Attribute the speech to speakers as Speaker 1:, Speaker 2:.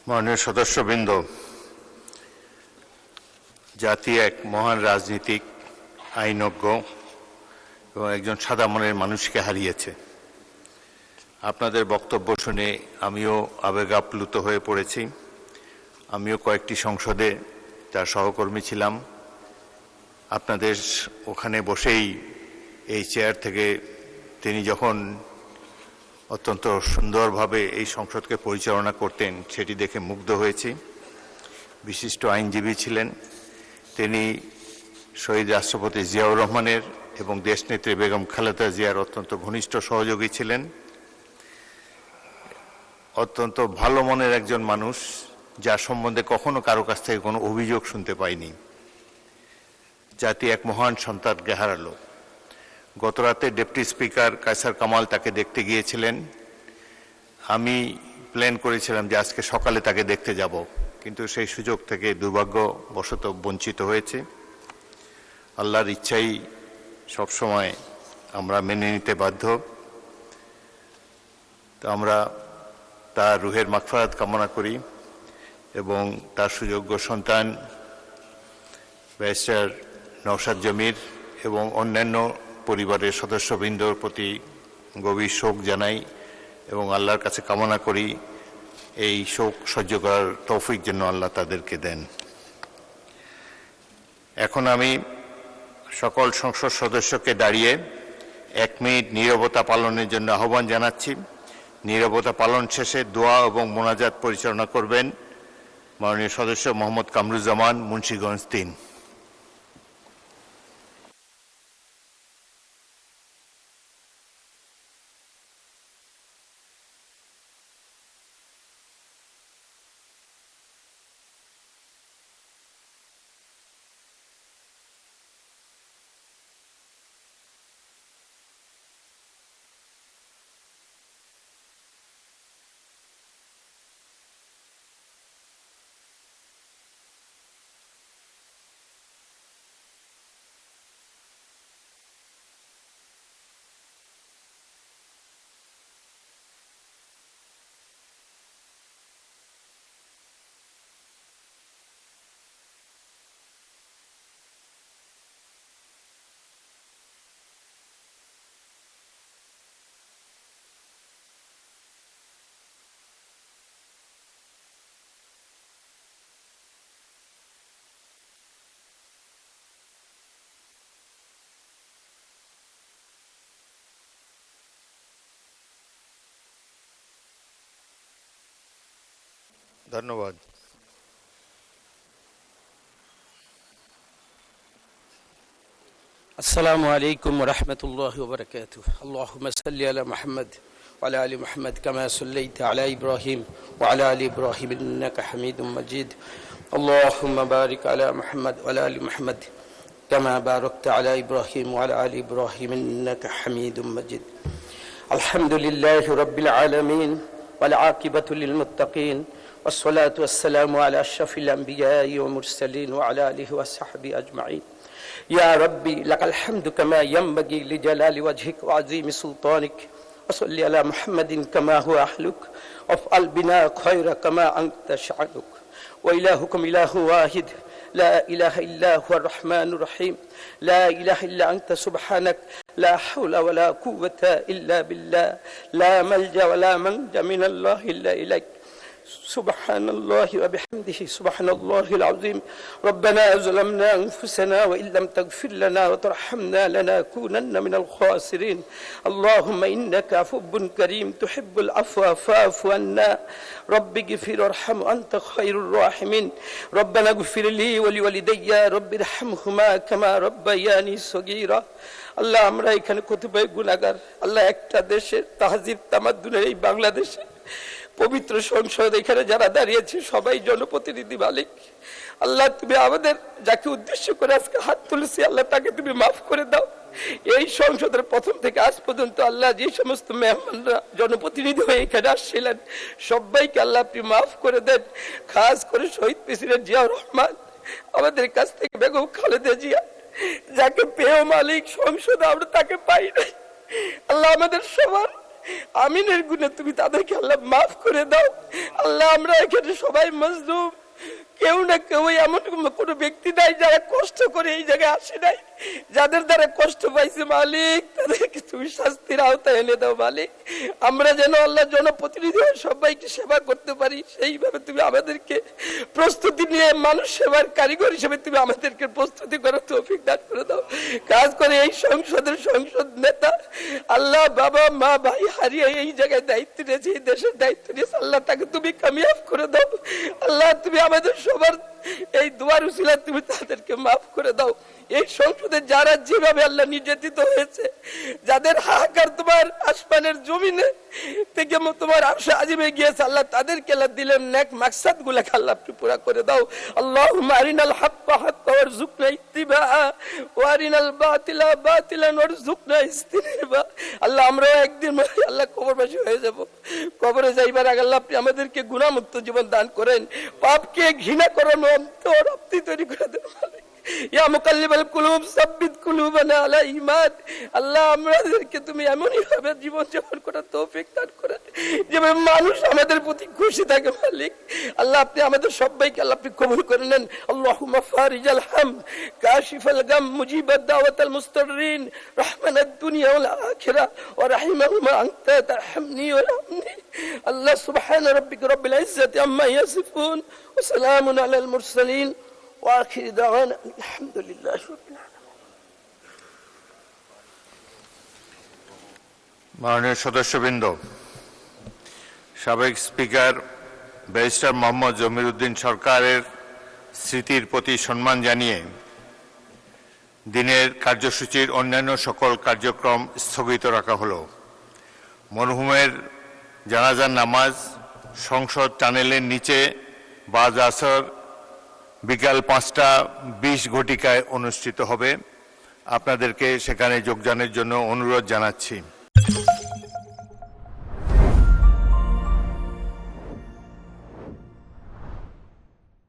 Speaker 1: মাননীয় সদস্যবৃন্দ, জাতি এক মহান রাজনীতিক, আইনজ্ঞ এবং একজন সাদা মনের মানুষকে হারিয়েছে। আপনাদের বক্তব্য শুনে আমিও আবেগাপ্লুত হয়ে পড়েছি। আমিও কয়েকটি সংসদে তার সহকর্মী ছিলাম। আপনাদের ওখানে বসেই এই চেয়ার থেকে তিনি যখন অত্যন্ত সুন্দরভাবে এই সংসদকে পরিচালনা করতেন সেটি দেখে মুগ্ধ হয়েছি। বিশিষ্ট আইনজীবী ছিলেন তিনি, শহীদ রাষ্ট্রপতি জিয়াউর রহমানের এবং দেশনেত্রী বেগম খালেদা জিয়ার অত্যন্ত ঘনিষ্ঠ সহযোগী ছিলেন। অত্যন্ত ভালো মনের একজন মানুষ, যার সম্বন্ধে কখনো কারো কাছ থেকে কোনো অভিযোগ শুনতে পাইনি। জাতি এক মহান সন্তানকে হারালো। গতরাতে ডেপুটি স্পিকার কায়সার কামাল তাকে দেখতে গিয়েছিলেন। আমি প্ল্যান করেছিলাম যে আজকে সকালে তাকে দেখতে যাব, কিন্তু সেই সুযোগ থেকে দুর্ভাগ্যবশত বঞ্চিত হয়েছে। আল্লাহর ইচ্ছাই সবসময় আমরা মেনে নিতে বাধ্য। তো আমরা তার রুহের মাগফিরাত কামনা করি এবং তার সুযোগ্য সন্তান ব্যারিস্টার নওশাদ জমির এবং অন্যান্য পরিবারের সদস্যবৃন্দর প্রতি গভীর শোক জানাই এবং আল্লাহর কাছে কামনা করি এই শোক সহ্য করার তৌফিক যেন আল্লাহ তাদেরকে দেন। এখন আমি সকল সংসদ সদস্যকে দাঁড়িয়ে 1 মিনিট নীরবতা পালনের জন্য আহ্বান জানাচ্ছি। নীরবতা পালন শেষে দোয়া এবং মোনাজাত পরিচালনা করবেন মাননীয় সদস্য মোহাম্মদ কামরুজ্জামান, মুন্সিগঞ্জ 3। ধন্যবাদ।
Speaker 2: السلام عليكم ورحمة الله وبركاته. اللهم صل على محمد وعلى آل محمد كما صليت على إبراهيم وعلى آل إبراهيم إنك حميد مجيد. اللهم بارك على محمد وعلى آل محمد كما باركت على إبراهيم وعلى آل إبراهيم إنك حميد مجيد. الحمد لله رب العالمين والعاقبة للمتقين والصلاة والسلام على أشرف الأنبياء والمرسلين وعلى آله وصحبه أجمعين. يا ربي لك الحمد كما ينبغي لجلال وجهك وعظيم سلطانك. وصل على محمد كما هو أهلك وافعل بنا خير كما أنت شأنك. وإلهكم إله واحد لا إله إلا هو الرحمن الرحيم. لا إله إلا أنت سبحانك لا حول ولا قوة إلا بالله. لا ملجأ ولا منجا من الله إلا إليك. سبحان الله وبحمده سبحان الله العظيم. ربنا ظلمنا أنفسنا وإن لم تغفر لنا وترحمنا لنكونن من الخاسرين. اللهم إنك عفو كريم تحب العفو فاعف عنا. رب اغفر وارحم أنت خير الراحمين. ربنا اغفر لي ولوالدي رب ارحمهما كما ربياني صغيرا. আল্লাহ, আমরা এখানে কতিপয় গুনাহগার, আল্লাহ একটা দেশের তাহজিব তামাদ্দুনের এই বাংলাদেশে পবিত্র সংসদ এখানে যারা দাঁড়িয়েছে সবাই জনপ্রতিনিধি মালিক। আল্লাহ, তুমি আমাদের যাকে উদ্দেশ্য করে আজকে হাত তুলেছি আল্লাহ তাকে তুমি মাফ করে দাও। এই সংসদের প্রথম থেকে আজ পর্যন্ত আল্লাহ যে সমস্ত মেহমানরা জনপ্রতিনিধি হয়ে এখানে আসছিলেন সবাইকে আল্লাহ আপনি মাফ করে দেন। খাস করে শহীদ প্রেসিডেন্ট জিয়াউর রহমান, আমাদের কাছ থেকে বেগম খালেদা জিয়া, যাকে পেয়েও মালিক সংসদে আমরা তাকে পাই নাই। আল্লাহ, আমাদের সবার আমিনের গুণে তুমি তাদেরকে আল্লাহ মাফ করে দাও। আল্লাহ আমরা এখানে সবাই মজলুম, কেউ না কেউ এমন কোনো ব্যক্তি নাই যারা কষ্ট করে এই জায়গায় আসে নাই, যাদের দ্বারা কষ্ট পাইছে মালিক তাদেরকে তুমি শাস্তির আওতায় এনে দাও মালিক। আমরা যেন আল্লাহ জনপ্রতিনিধি হয়ে সবাইকে সেবা করতে পারি, সেইভাবে তুমি আমাদেরকে প্রস্তুতি নিয়ে মানুষ সেবার কারিগর হিসেবে তুমি আমাদেরকে প্রস্তুতি করার তৌফিক দান করে দাও। কাজ করে এই সংসদের সংসদ নেতা আল্লাহ বাবা মা ভাই হারিয়ে এই জায়গায় দায়িত্ব নিয়েছে, এই দেশের দায়িত্ব নিয়েছে, আল্লাহ তাকে তুমি কামিয়াব করে দাও। আল্লাহ তুমি আমাদের সবার এই দুয়ার উসিলা তুমি তাদেরকে মাফ করে দাও। এই সংসদে যারা যেভাবে আল্লাহ নির্যাতিত হয়েছে, যাদের হাহাকার তোমার আসমানের জমিনে থেকে তোমার আরশে আজিমে গিয়েছে, আল্লাহ তাদেরকে আল্লাহ দিলেন নেক মাকসাদ গুলাকে আল্লাহ আপনি পুরা করে দাও। আল্লাহুম্মা আরিনাল হাক্কা হাক্কা ওয়ারযুকনা ইত্তিবাআ ওয়া আরিনাল বাতিলা বাতিলান ওয়ারযুকনা ইজতিনাবা। আল্লাহ আমরা একদিন আল্লাহ কবরবাসী হয়ে যাব, কবরে যাইবার আগে আল্লাহ আপনি আমাদেরকে গুনাহমুক্ত জীবন দান করেন, পাপকে ঘৃণা করার অন্তর আপনি তৈরি করে দেন মালিক। ইয়া মুকাল্লিবাল কুলুব সাব্বিত কুলুবানা আলা ঈমান। আল্লাহ আমাদেরকে তুমি এমনই ভাবে জীবন যাপন করার তৌফিক দান করেন যেভাবে মানুষ আমাদের প্রতি খুশি থাকে মালিক। আল্লাহ আপনি আমাদের সবাইকে আল্লাহ আপনি কবুল করে নেন। আল্লাহুম্মা ফারিজাল হাম কাশিফাল গাম মুজিবাদ দাওয়াতাল মুস্তাররিন রাহমানাদ দুনিয়া ওয়াল আখিরা ওয়া রাহিমাহুমা আনতা তারহামনি ওয়া রাহমনি। আল্লাহ সুবহানা রাব্বিকা রাব্বিল ইজ্জাতি আম্মা ইয়াসিফুন ওয়া সালামুন আলাল মুরসালিন وآخر دعوانا الحمد لله رب العالمين।
Speaker 1: মাননীয় সদস্যবৃন্দ, সাবেক স্পিকার ব্যারিস্টার মোহাম্মদ জমির উদ্দিন সরকারের স্মৃতির প্রতি সম্মান জানিয়ে দিনের কার্যসূচির অন্যান্য সকল কার্যক্রম স্থগিত রাখা হলো। মরহুমের জানাজার নামাজ সংসদ টানেলের নিচে বাদ আসর বিকাল 5:20 অনুষ্ঠিত হবে। আপনাদেরকে সেখানে যোগদানের জন্য অনুরোধ জানাচ্ছি।